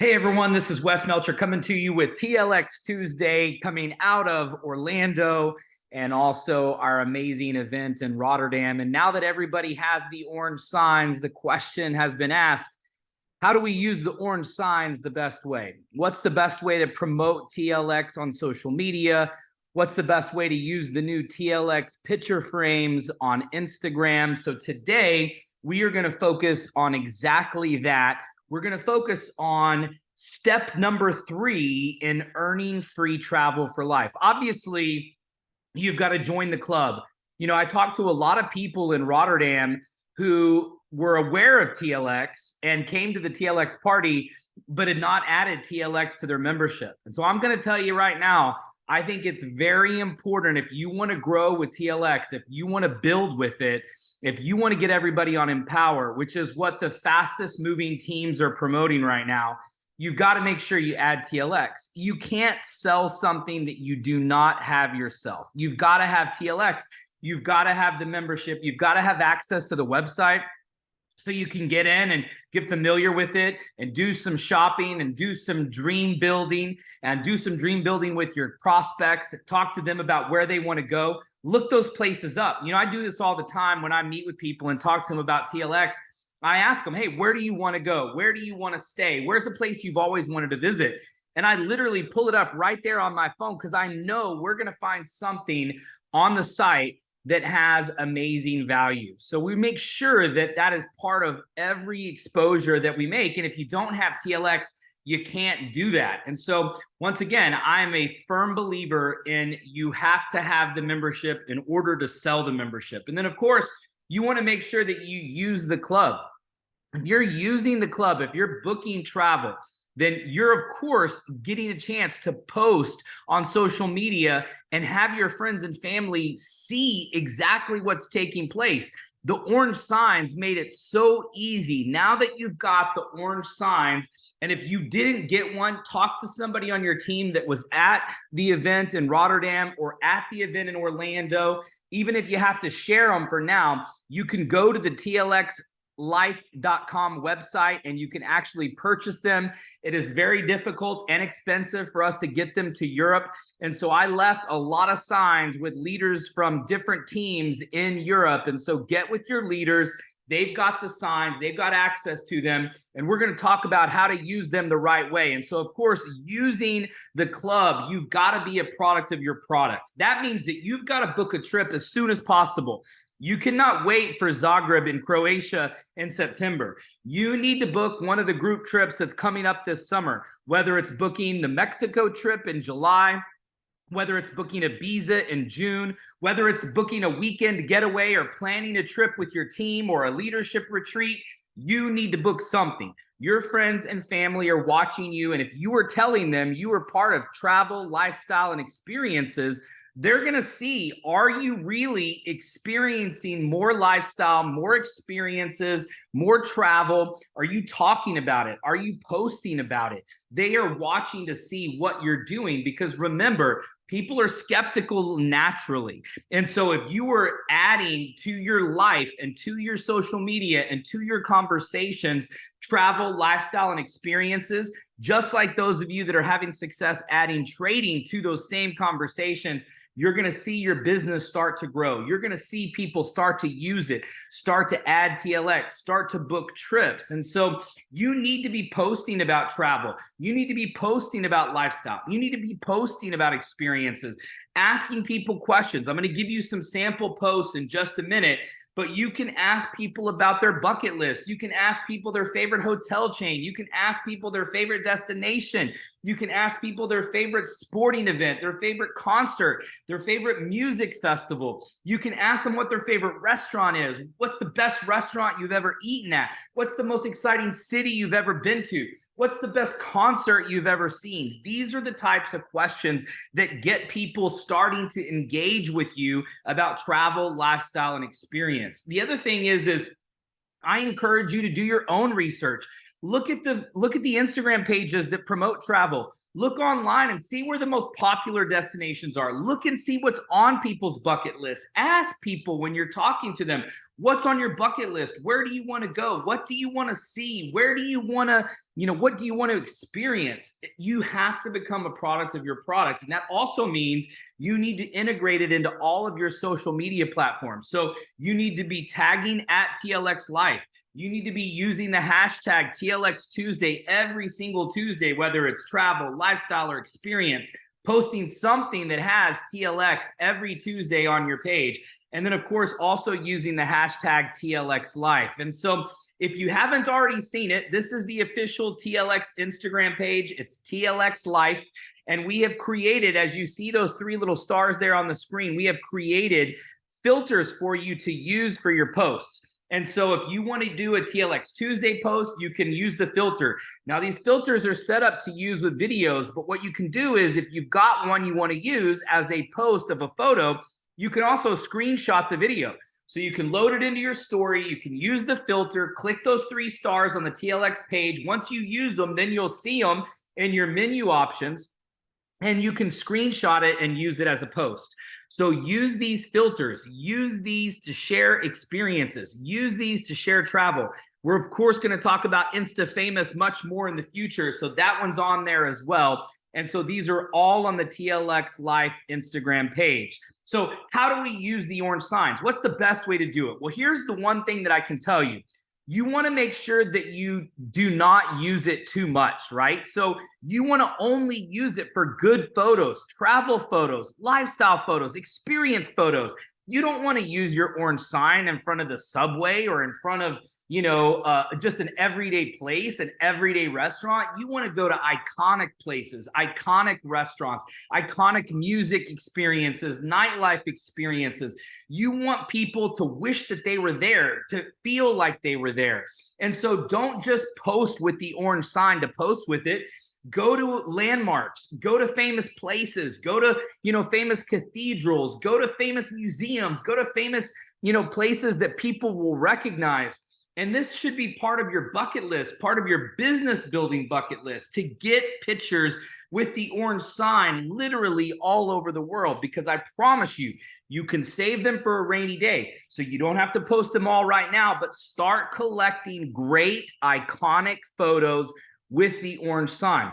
Hey everyone, this is Wes Melcher coming to you with TLX Tuesday, coming out of Orlando and also our amazing event in Rotterdam. And now that everybody has the orange signs, the question has been asked, how do we use the orange signs the best way? What's the best way to promote TLX on social media? What's the best way to use the new TLX picture frames on Instagram? So today we are going to focus on exactly that. We're going to focus on step number 3 in earning free travel for life. Obviously, you've got to join the club. You know, I talked to a lot of people in Rotterdam who were aware of TLX and came to the TLX party, but had not added TLX to their membership. And so I'm going to tell you right now, I think it's very important if you want to grow with TLX, if you want to build with it, if you want to get everybody on Empower, which is what the fastest moving teams are promoting right now, you've got to make sure you add TLX. You can't sell something that you do not have yourself. You've got to have TLX. You've got to have the membership. You've got to have access to the website so you can get in and get familiar with it and do some shopping and do some dream building with your prospects. Talk to them about where they want to go. Look those places up. You know, I do this all the time when I meet with people and talk to them about TLX. I ask them, hey, where do you want to go? Where do you want to stay? Where's a place you've always wanted to visit? And I literally pull it up right there on my phone because I know we're going to find something on the site that has amazing value. So we make sure that that is part of every exposure that we make. And if you don't have TLX, you can't do that. And so once again, I'm a firm believer in you have to have the membership in order to sell the membership. And then of course, you want to make sure that you use the club. If you're using the club, if you're booking travel, then you're of course getting a chance to post on social media and have your friends and family see exactly what's taking place. The orange signs made it so easy. Now that you've got the orange signs, and if you didn't get one, talk to somebody on your team that was at the event in Rotterdam or at the event in Orlando. Even if you have to share them for now, you can go to the TLX life.com website and you can actually purchase them. It is very difficult and expensive for us to get them to Europe. And so I left a lot of signs with leaders from different teams in Europe. And so get with your leaders. They've got the signs, they've got access to them, and we're going to talk about how to use them the right way. And so, of course, using the club, you've got to be a product of your product. That means that you've got to book a trip as soon as possible. You cannot wait for Zagreb in Croatia in September. You need to book one of the group trips that's coming up this summer, whether it's booking the Mexico trip in July, whether it's booking Ibiza in June, whether it's booking a weekend getaway or planning a trip with your team or a leadership retreat. You need to book something. Your friends and family are watching you, and if you are telling them you are part of travel, lifestyle, and experiences, they're going to see, are you really experiencing more lifestyle, more experiences, more travel? Are you talking about it? Are you posting about it? They are watching to see what you're doing because remember, people are skeptical naturally. And so if you are adding to your life and to your social media and to your conversations, travel, lifestyle, and experiences, just like those of you that are having success adding trading to those same conversations, you're going to see your business start to grow. You're going to see people start to use it, start to add TLX, start to book trips. And so you need to be posting about travel. You need to be posting about lifestyle. You need to be posting about experiences, asking people questions. I'm going to give you some sample posts in just a minute, but you can ask people about their bucket list. You can ask people their favorite hotel chain. You can ask people their favorite destination. You can ask people their favorite sporting event, their favorite concert, their favorite music festival. You can ask them what their favorite restaurant is. What's the best restaurant you've ever eaten at? What's the most exciting city you've ever been to? What's the best concert you've ever seen? These are the types of questions that get people starting to engage with you about travel, lifestyle, and experience. The other thing is I encourage you to do your own research. Look at the Instagram pages that promote travel. Look online and see where the most popular destinations are. Look and see what's on people's bucket list. Ask people when you're talking to them, what's on your bucket list? Where do you want to go? What do you want to see? Where do you want to, what do you want to experience? You have to become a product of your product. And that also means you need to integrate it into all of your social media platforms. So you need to be tagging at TLX Life. You need to be using the hashtag TLX Tuesday every single Tuesday, whether it's travel, lifestyle, or experience, posting something that has TLX every Tuesday on your page. And then, of course, also using the hashtag TLX Life. And so if you haven't already seen it, this is the official TLX Instagram page. It's TLX Life. And we have created, as you see those 3 little stars there on the screen, we have created filters for you to use for your posts. And so if you want to do a TLX Tuesday post, you can use the filter. Now, these filters are set up to use with videos, but what you can do is if you've got one you want to use as a post of a photo, you can also screenshot the video. So you can load it into your story, you can use the filter, click those 3 stars on the TLX page. Once you use them, then you'll see them in your menu options, and you can screenshot it and use it as a post. So use these filters, use these to share experiences, use these to share travel. We're of course going to talk about Insta Famous much more in the future, so that one's on there as well. And so these are all on the TLX Life Instagram page. So how do we use the orange signs? What's the best way to do it? Well, here's the one thing that I can tell you. You want to make sure that you do not use it too much, right? So you want to only use it for good photos, travel photos, lifestyle photos, experience photos. You don't want to use your orange sign in front of the subway or in front of, just an everyday place, an everyday restaurant. You want to go to iconic places, iconic restaurants, iconic music experiences, nightlife experiences. You want people to wish that they were there, to feel like they were there. And so don't just post with the orange sign to post with it. Go to landmarks, go to famous places, go to, famous cathedrals, go to famous museums, go to famous, places that people will recognize. And this should be part of your bucket list, part of your business building bucket list, to get pictures with the orange sign literally all over the world, because I promise you, you can save them for a rainy day. So you don't have to post them all right now, but start collecting great iconic photos with the orange sign.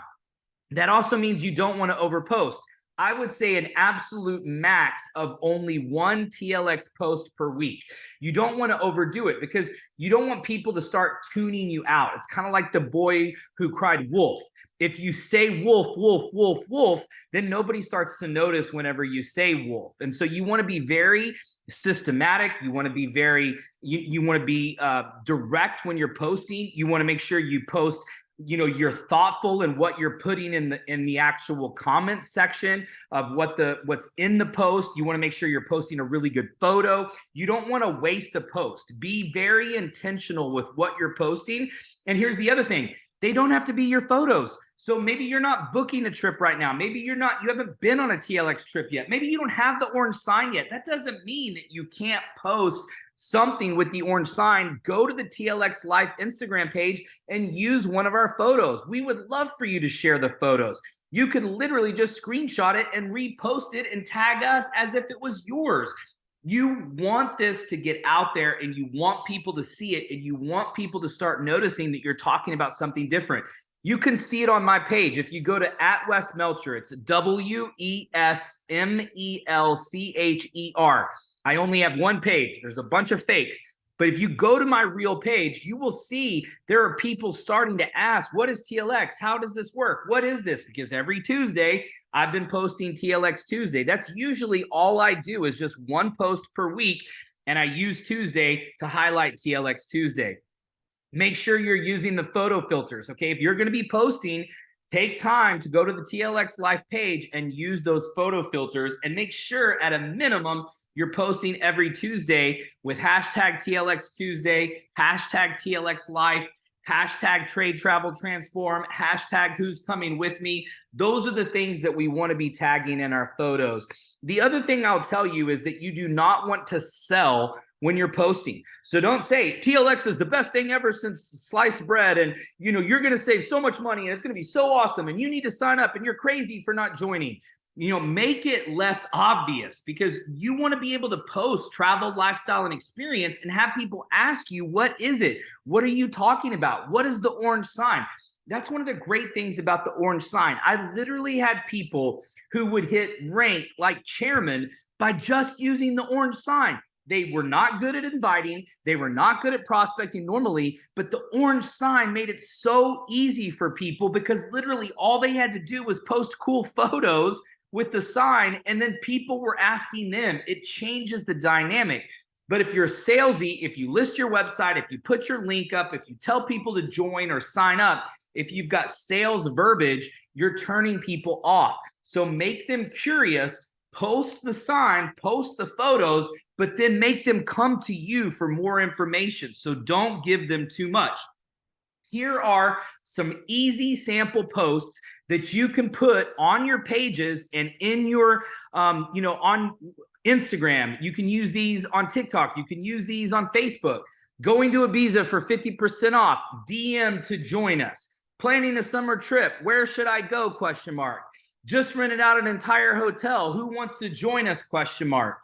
That also means you don't want to overpost. I would say an absolute max of only 1 TLX post per week. You don't want to overdo it because you don't want people to start tuning you out. It's kind of like the boy who cried wolf. If you say wolf, wolf, wolf, wolf, then nobody starts to notice whenever you say wolf. And so you want to be very systematic. You want to be very, you want to be direct when you're posting. You want to make sure you post, you're thoughtful in what you're putting in the actual comment section of what's in the post. You want to make sure you're posting a really good photo. You don't want to waste a post. Be very intentional with what you're posting. And here's the other thing. They don't have to be your photos. So maybe you're not booking a trip right now. Maybe you haven't been on a TLX trip yet. Maybe you don't have the orange sign yet. That doesn't mean that you can't post something with the orange sign. Go to the TLX Life Instagram page and use one of our photos. We would love for you to share the photos. You can literally just screenshot it and repost it and tag us as if it was yours. You want this to get out there, and you want people to see it, and you want people to start noticing that you're talking about something different. You can see it on my page. If you go to @WesMelcher, it's WESMELCHER. I only have one page. There's a bunch of fakes. But if you go to my real page, you will see there are people starting to ask, what is TLX? How does this work? What is this? Because every Tuesday, I've been posting TLX Tuesday. That's usually all I do, is just one post per week. And I use Tuesday to highlight TLX Tuesday. Make sure you're using the photo filters, okay? If you're going to be posting, take time to go to the TLX Life page and use those photo filters, and make sure at a minimum you're posting every Tuesday with hashtag TLX Tuesday, hashtag TLX Life, hashtag Trade Travel Transform, hashtag Who's Coming With Me. Those are the things that we want to be tagging in our photos. The other thing I'll tell you is that you do not want to sell when you're posting. So don't say TLX is the best thing ever since sliced bread, and you're going to save so much money and it's going to be so awesome and you need to sign up and you're crazy for not joining. Make it less obvious, because you want to be able to post travel, lifestyle, and experience and have people ask you, what is it? What are you talking about? What is the orange sign? That's one of the great things about the orange sign. I literally had people who would hit rank like chairman by just using the orange sign. They were not good at inviting. They were not good at prospecting normally, but the orange sign made it so easy for people, because literally all they had to do was post cool photos with the sign, and then people were asking them. It changes the dynamic. But if you're salesy, if you list your website, if you put your link up, if you tell people to join or sign up, if you've got sales verbiage, you're turning people off. So make them curious, post the sign, post the photos, but then make them come to you for more information. So don't give them too much. Here are some easy sample posts that you can put on your pages and in your, on Instagram. You can use these on TikTok. You can use these on Facebook. Going to Ibiza for 50% off. DM to join us. Planning a summer trip. Where should I go? Question mark. Just rented out an entire hotel. Who wants to join us? Question mark.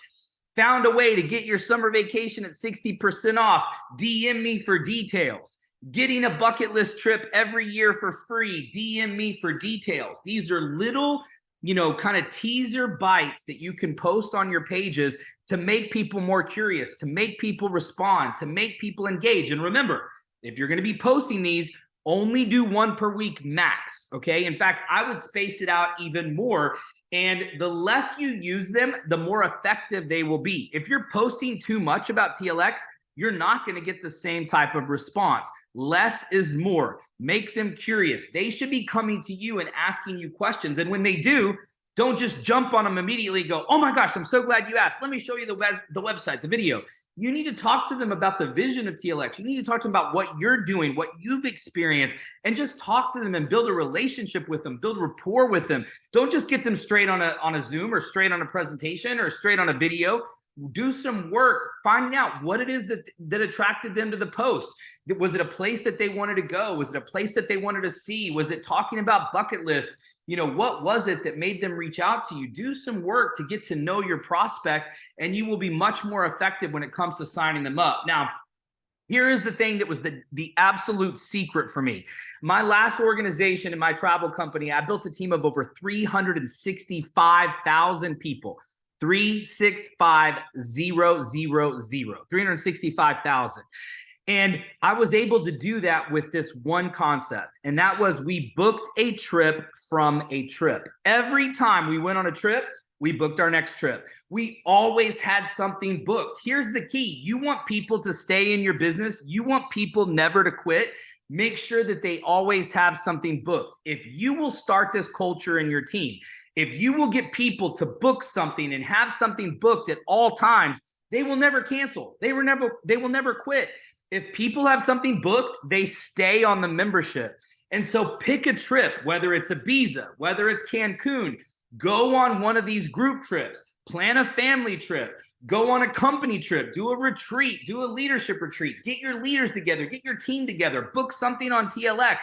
Found a way to get your summer vacation at 60% off. DM me for details. Getting a bucket list trip every year for free. DM me for details. These are little, kind of teaser bites that you can post on your pages to make people more curious, to make people respond, to make people engage. And remember, if you're going to be posting these, only do one per week max, okay? In fact, I would space it out even more. And the less you use them, the more effective they will be. If you're posting too much about TLX, you're not going to get the same type of response. Less is more. Make them curious. They should be coming to you and asking you questions. And when they do, don't just jump on them immediately and go, oh my gosh, I'm so glad you asked. Let me show you the website, the video. You need to talk to them about the vision of TLX. You need to talk to them about what you're doing, what you've experienced, and just talk to them and build a relationship with them, build rapport with them. Don't just get them straight on a Zoom or straight on a presentation or straight on a video. Do some work finding out what it is that attracted them to the post. Was it a place that they wanted to go? Was it a place that they wanted to see? Was it talking about bucket list? What was it that made them reach out to you? Do some work to get to know your prospect, and you will be much more effective when it comes to signing them up. Now, here is the thing that was the absolute secret for me. My last organization in my travel company, I built a team of over 365,000 people. 365,000. And I was able to do that with this one concept. And that was, we booked a trip from a trip. Every time we went on a trip, we booked our next trip. We always had something booked. Here's the key. You want people to stay in your business. You want people never to quit. Make sure that they always have something booked. If you will start this culture in your team, if you will get people to book something and have something booked at all times, they will never cancel. They will never quit. If people have something booked, they stay on the membership. And so pick a trip, whether it's Ibiza, whether it's Cancun, go on one of these group trips, plan a family trip, go on a company trip, do a retreat, do a leadership retreat, get your leaders together, get your team together, book something on TLX,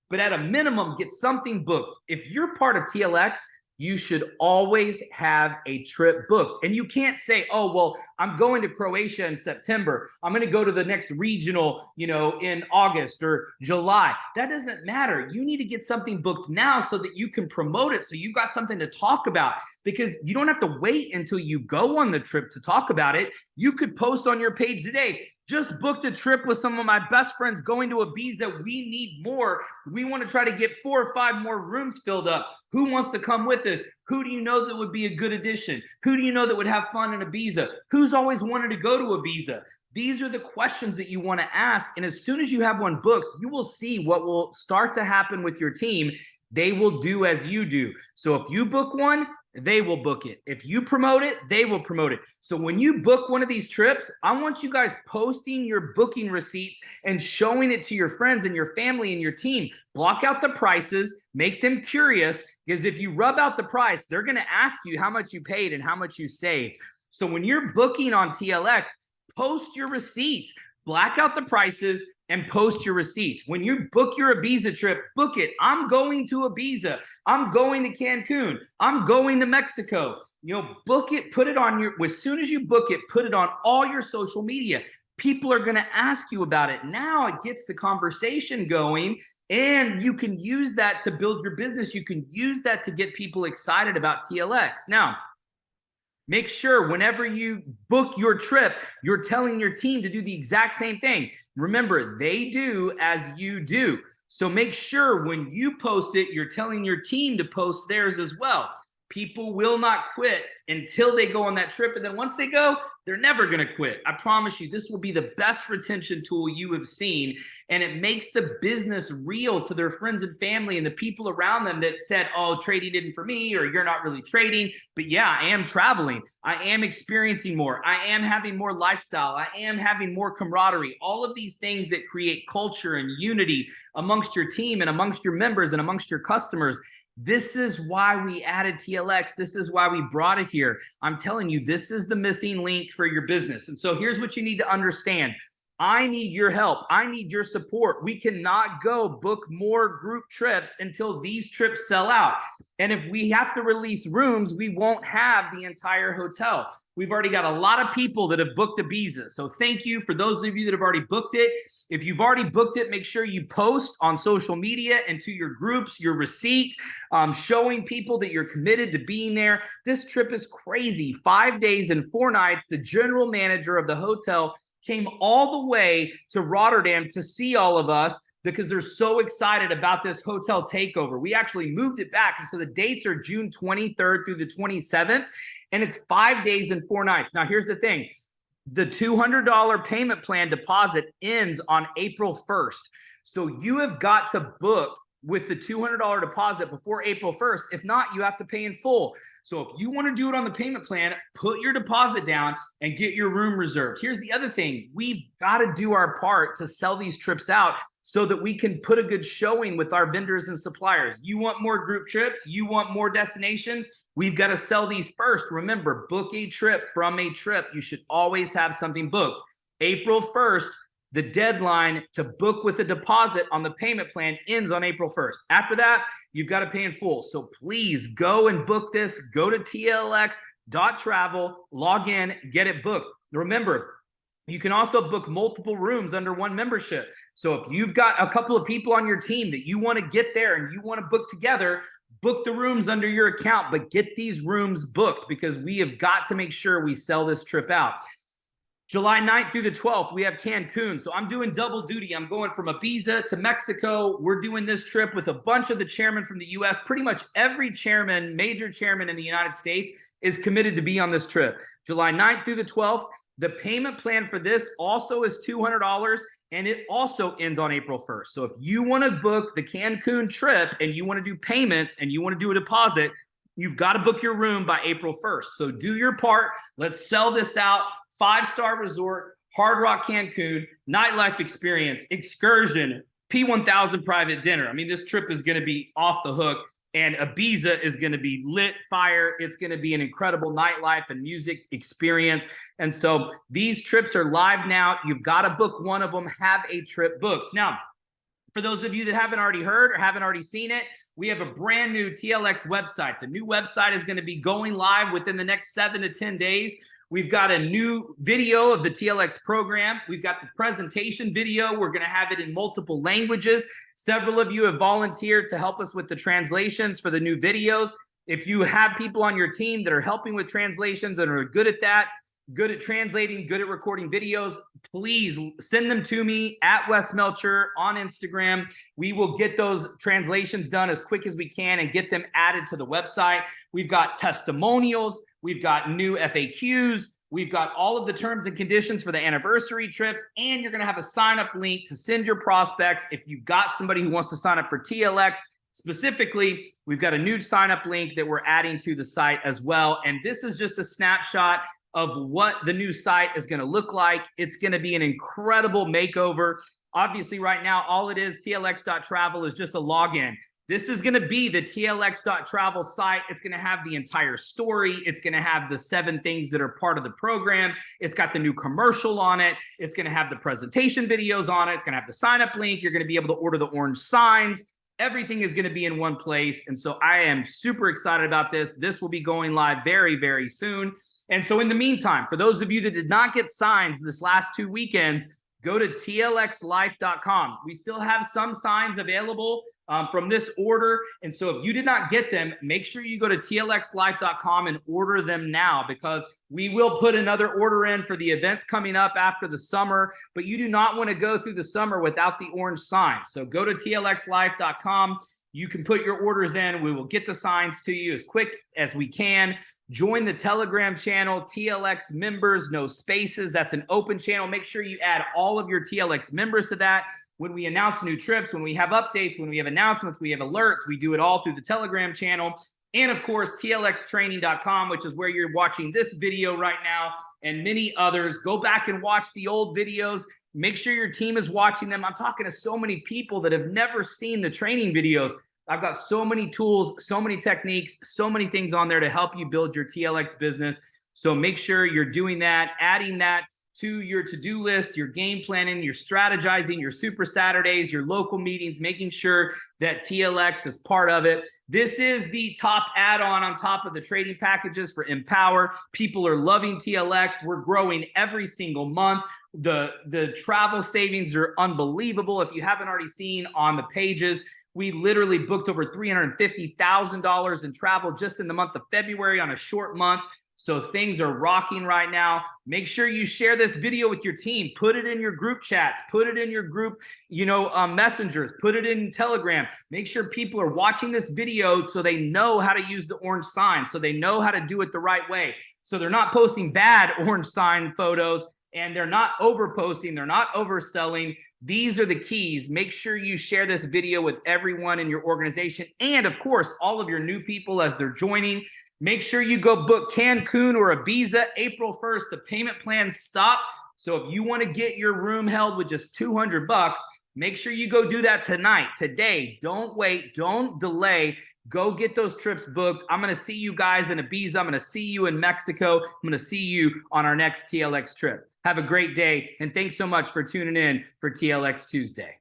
but at a minimum, get something booked. If you're part of TLX, you should always have a trip booked. And you can't say, oh, well, I'm going to Croatia in September. I'm going to go to the next regional, in August or July. That doesn't matter. You need to get something booked now so that you can promote it, so you got something to talk about, because you don't have to wait until you go on the trip to talk about it. You could post on your page today, just booked a trip with some of my best friends going to Ibiza. We need more. We want to try to get 4 or 5 more rooms filled up. Who wants to come with us? Who do you know that would be a good addition? Who do you know that would have fun in Ibiza? Who's always wanted to go to Ibiza? These are the questions that you want to ask. And as soon as you have one booked, you will see what will start to happen with your team. They will do as you do. So if you book one, they will book it. If you promote it, they will promote it. So when you book one of these trips, I want you guys posting your booking receipts and showing it to your friends and your family and your team. Block out the prices, make them curious, because if you rub out the price, they're going to ask you how much you paid and how much you saved. So when you're booking on TLX, post your receipts, black out the prices, and post your receipts. When you book your Ibiza trip, book it. I'm going to Ibiza. I'm going to Cancun. I'm going to Mexico. You know, book it, put it on your, as soon as you book it, put it on all your social media. People are going to ask you about it. Now it gets the conversation going, and you can use that to build your business. You can use that to get people excited about TLX. Now, make sure whenever you book your trip, you're telling your team to do the exact same thing. Remember, they do as you do. So make sure when you post it, you're telling your team to post theirs as well. People will not quit until they go on that trip. And then once they go, they're never going to quit. I promise you, this will be the best retention tool you have seen. And it makes the business real to their friends and family and the people around them that said, oh, trading isn't for me, or you're not really trading. But yeah, I am traveling. I am experiencing more. I am having more lifestyle. I am having more camaraderie. All of these things that create culture and unity amongst your team and amongst your members and amongst your customers. This is why we added TLX. This is why we brought it here. I'm telling you, this is the missing link for your business. And so here's what you need to understand. I need your help. I need your support. We cannot go book more group trips until these trips sell out. And if we have to release rooms, we won't have the entire hotel. We've already got a lot of people that have booked Ibiza. So thank you for those of you that have already booked it. If you've already booked it, make sure you post on social media and to your groups, your receipt, showing people that you're committed to being there. This trip is crazy. 5 days and 4 nights. The general manager of the hotel came all the way to Rotterdam to see all of us because they're so excited about this hotel takeover. We actually moved it back. And so the dates are June 23rd through the 27th, and it's 5 days and 4 nights. Now, here's the thing. The $200 payment plan deposit ends on April 1st. So you have got to book with the $200 deposit before April 1st. If not, you have to pay in full. So if you want to do it on the payment plan, put your deposit down and get your room reserved. Here's the other thing. We've got to do our part to sell these trips out so that we can put a good showing with our vendors and suppliers. You want more group trips? You want more destinations? We've got to sell these first. Remember, book a trip from a trip. You should always have something booked. April 1st, the deadline to book with a deposit on the payment plan ends on April 1st. After that, you've got to pay in full. So please go and book this. Go to TLX.travel, log in, get it booked. Remember, you can also book multiple rooms under one membership. So if you've got a couple of people on your team that you want to get there and you want to book together, book the rooms under your account, but get these rooms booked because we have got to make sure we sell this trip out. July 9th through the 12th, we have Cancun. So I'm doing double duty. I'm going from Ibiza to Mexico. We're doing this trip with a bunch of the chairmen from the US. Pretty much every chairman, major chairman in the United States is committed to be on this trip. July 9th through the 12th. The payment plan for this also is $200, and it also ends on April 1st. So if you want to book the Cancun trip and you want to do payments and you want to do a deposit, you've got to book your room by April 1st. So do your part. Let's sell this out. 5-star resort, Hard Rock Cancun, nightlife experience, excursion, P1000 private dinner. I mean, this trip is going to be off the hook, and Ibiza is going to be lit fire. It's going to be an incredible nightlife and music experience. And so these trips are live now. You've got to book one of them, have a trip booked. Now, for those of you that haven't already heard or haven't already seen it, we have a brand new TLX website. The new website is going to be going live within the next 7 to 10 days. We've got a new video of the TLX program. We've got the presentation video. We're going to have it in multiple languages. Several of you have volunteered to help us with the translations for the new videos. If you have people on your team that are helping with translations and are good at that, good at translating, good at recording videos, please send them to me at Wes Melcher on Instagram. We will get those translations done as quick as we can and get them added to the website. We've got testimonials. We've got new FAQs. We've got all of the terms and conditions for the anniversary trips, and you're going to have a sign-up link to send your prospects. If you've got somebody who wants to sign up for TLX specifically, we've got a new sign-up link that we're adding to the site as well. And this is just a snapshot of what the new site is going to look like. It's going to be an incredible makeover. Obviously, right now, all it is, TLX.travel, is just a login. This is going to be the TLX.travel site. It's going to have the entire story. It's going to have the 7 things that are part of the program. It's got the new commercial on it. It's going to have the presentation videos on it. It's going to have the sign up link. You're going to be able to order the orange signs. Everything is going to be in one place. And so I am super excited about this. This will be going live very, very soon. And so in the meantime, for those of you that did not get signs this last 2 weekends, go to tlxlife.com. We still have some signs available from this order. And so if you did not get them, make sure you go to tlxlife.com and order them now, because we will put another order in for the events coming up after the summer, but you do not want to go through the summer without the orange signs. So go to tlxlife.com. You can put your orders in. We will get the signs to you as quick as we can. Join the Telegram channel, TLX members, no spaces. That's an open channel. Make sure you add all of your TLX members to that. When we announce new trips, when we have updates, when we have announcements, we have alerts, we do it all through the Telegram channel. And of course, TLXtraining.com, which is where you're watching this video right now, and many others. Go back and watch the old videos. Make sure your team is watching them. I'm talking to so many people that have never seen the training videos. I've got so many tools, so many techniques, so many things on there to help you build your TLX business. So make sure you're doing that, adding that to your to-do list, your game planning, your strategizing, your Super Saturdays, your local meetings, making sure that TLX is part of it. This is the top add-on on top of the trading packages for Empower. People are loving TLX. We're growing every single month. The travel savings are unbelievable. If you haven't already seen on the pages, we literally booked over $350,000 in travel just in the month of February on a short month. So things are rocking right now. Make sure you share this video with your team. Put it in your group chats. Put it in your group, messengers. Put it in Telegram. Make sure people are watching this video so they know how to use the orange sign, so they know how to do it the right way. So they're not posting bad orange sign photos, and they're not overposting. They're not overselling. These are the keys. Make sure you share this video with everyone in your organization. And of course, all of your new people as they're joining. Make sure you go book Cancun or Ibiza April 1st. The payment plans stop. So if you want to get your room held with just $200, make sure you go do that tonight, today. Don't wait. Don't delay. Go get those trips booked. I'm going to see you guys in Ibiza. I'm going to see you in Mexico. I'm going to see you on our next TLX trip. Have a great day. And thanks so much for tuning in for TLX Tuesday.